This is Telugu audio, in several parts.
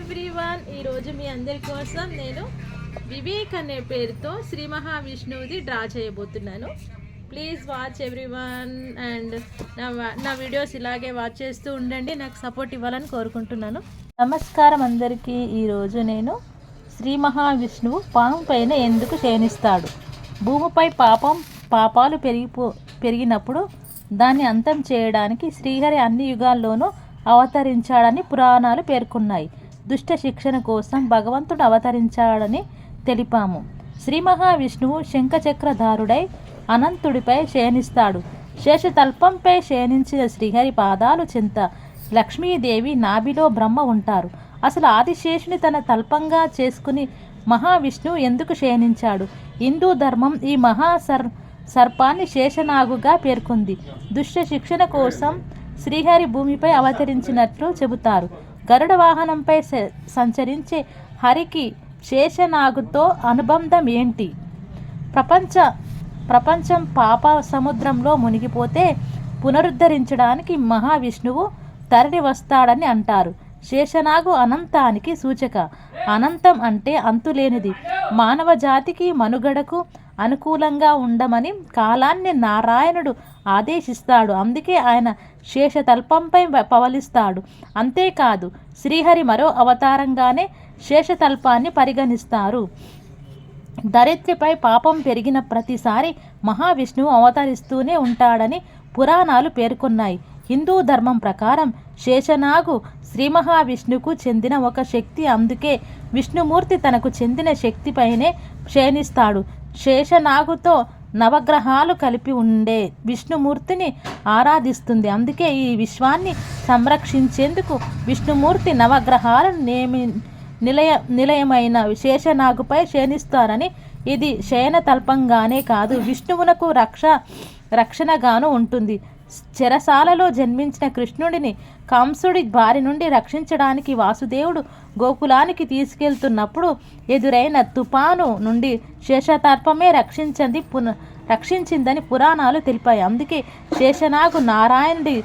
ఎవ్రీవన్, ఈరోజు మీ అందరి కోసం నేను వివేక్ అనే పేరుతో శ్రీ మహావిష్ణువుది డ్రా చేయబోతున్నాను. ప్లీజ్ వాచ్ ఎవ్రీవన్ అండ్ నా వీడియోస్ ఇలాగే వాచ్ చేస్తూ ఉండండి. నాకు సపోర్ట్ ఇవ్వాలని కోరుకుంటున్నాను. నమస్కారం అందరికీ. ఈరోజు నేను శ్రీ మహావిష్ణువు పాము పైన ఎందుకు శయనిస్తాడు, భూమిపై పాపాలు పెరిగినప్పుడు దాన్ని అంతం చేయడానికి శ్రీహరి అన్ని యుగాల్లోనూ అవతరించాడని పురాణాలు పేర్కొన్నాయి. దుష్ట శిక్షణ కోసం భగవంతుడు అవతరించాడని తెలిపాము. శ్రీ మహావిష్ణువు శంఖచక్రధారుడై అనంతుడిపై శయనిస్తాడు. శేషతల్పంపై శయనించిన శ్రీహరి పాదాలు చెంత లక్ష్మీదేవి నాభిలో బ్రహ్మ ఉంటారు. అసలు ఆదిశేషుని తన తల్పంగా చేసుకుని మహావిష్ణువు ఎందుకు శయనించాడు? హిందూ ధర్మం ఈ సర్పాన్ని శేషనాగుగా పేర్కొంది. దుష్ట శిక్షణ కోసం శ్రీహరి భూమిపై అవతరించినట్లు చెబుతారు. గరుడ వాహనంపై సంచరించే హరికి శేషనాగుతో అనుబంధం ఏంటి? ప్రపంచం పాప సముద్రంలో మునిగిపోతే పునరుద్ధరించడానికి మహావిష్ణువు తరలి వస్తాడని అంటారు. శేషనాగు అనంతానికి సూచక. అనంతం అంటే అంతులేనిది. మానవ జాతికి మనుగడకు అనుకూలంగా ఉండమని కాలాన్ని నారాయణుడు ఆదేశిస్తాడు. అందుకే ఆయన శేషతల్పంపై పవలిస్తాడు. అంతేకాదు, శ్రీహరి మరో అవతారంగానే శేషతల్పాన్ని పరిగణిస్తారు. ధరిత్రిపై పాపం పెరిగిన ప్రతిసారి మహావిష్ణువు అవతరిస్తూనే ఉంటాడని పురాణాలు పేర్కొన్నాయి. హిందూ ధర్మం ప్రకారం శేషనాగు శ్రీ మహావిష్ణువుకు చెందిన ఒక శక్తి. అందుకే విష్ణుమూర్తి తనకు చెందిన శక్తిపైనే శయనిస్తాడు. శేషనాగుతో నవగ్రహాలు కలిపి ఉండే విష్ణుమూర్తిని ఆరాధిస్తుంది. అందుకే ఈ విశ్వాన్ని సంరక్షించేందుకు విష్ణుమూర్తి నవగ్రహాలను నిలయమైన శేషనాగుపై శయనిస్తారని, ఇది శయనతల్పంగానే కాదు విష్ణువునకు రక్షణగాను ఉంటుంది. చెరసాలలో జన్మించిన కృష్ణుడిని కంసుడి బారి నుండి రక్షించడానికి వాసుదేవుడు గోకులానికి తీసుకెళ్తున్నప్పుడు ఎదురైన తుఫాను నుండి శేషతల్పమే రక్షించిందని పురాణాలు తెలిపాయి. అందుకే శేషనాగు నారాయణుడి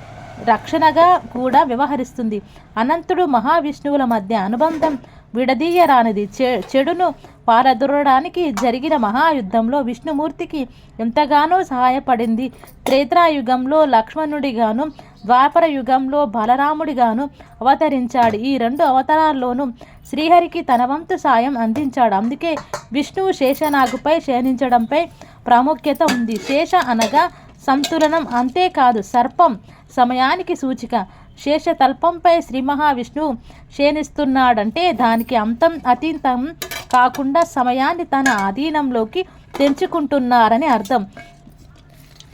రక్షణగా కూడా వ్యవహరిస్తుంది. అనంతుడు మహావిష్ణువుల మధ్య అనుబంధం విడదీయరానిది. చెడును పారదొరడానికి జరిగిన మహాయుద్ధంలో విష్ణుమూర్తికి ఎంతగానో సహాయపడింది. త్రేతాయుగంలో లక్ష్మణుడిగాను, ద్వాపర యుగంలో బలరాముడిగాను అవతరించాడు. ఈ రెండు అవతారాల్లోనూ శ్రీహరికి తన వంతు సాయం అందించాడు. అందుకే విష్ణువు శేషనాగుపై శయనించడంపై ప్రాముఖ్యత ఉంది. శేష అనగా సంతులనం, అంతేకాదు సర్పం సమయానికి సూచిక. శేషతల్పంపై శ్రీ మహావిష్ణువు శయనిస్తున్నాడంటే దానికి అతీతం కాకుండా సమయాన్ని తన అధీనంలోకి తెంచుకుంటున్నారని అర్థం.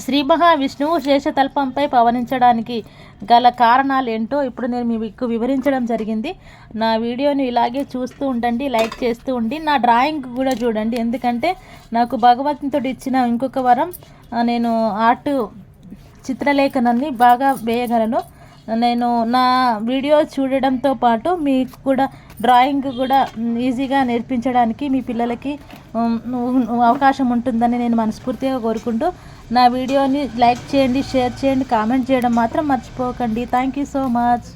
శ్రీ మహావిష్ణువు శేషతల్పంపై పవనించడానికి గల కారణాలు ఏంటో ఇప్పుడు నేను మీకు వివరించడం జరిగింది. నా వీడియోని ఇలాగే చూస్తూ ఉండండి, లైక్ చేస్తూ ఉండి, నా డ్రాయింగ్ కూడా చూడండి. ఎందుకంటే నాకు భగవంతుడు ఇచ్చిన ఇంకొక వరం, నేను ఆర్ట్ చిత్రలేఖనాన్ని బాగా వేయగలను. నేను నా వీడియో చూడడంతో పాటు మీకు కూడా డ్రాయింగ్ కూడా ఈజీగా నేర్పించడానికి మీ పిల్లలకి అవకాశం ఉంటుందని నేను మనస్ఫూర్తిగా కోరుకుంటూ నా వీడియోని లైక్ చేయండి, షేర్ చేయండి, కామెంట్ చేయడం మాత్రం మర్చిపోకండి. Thank you so much.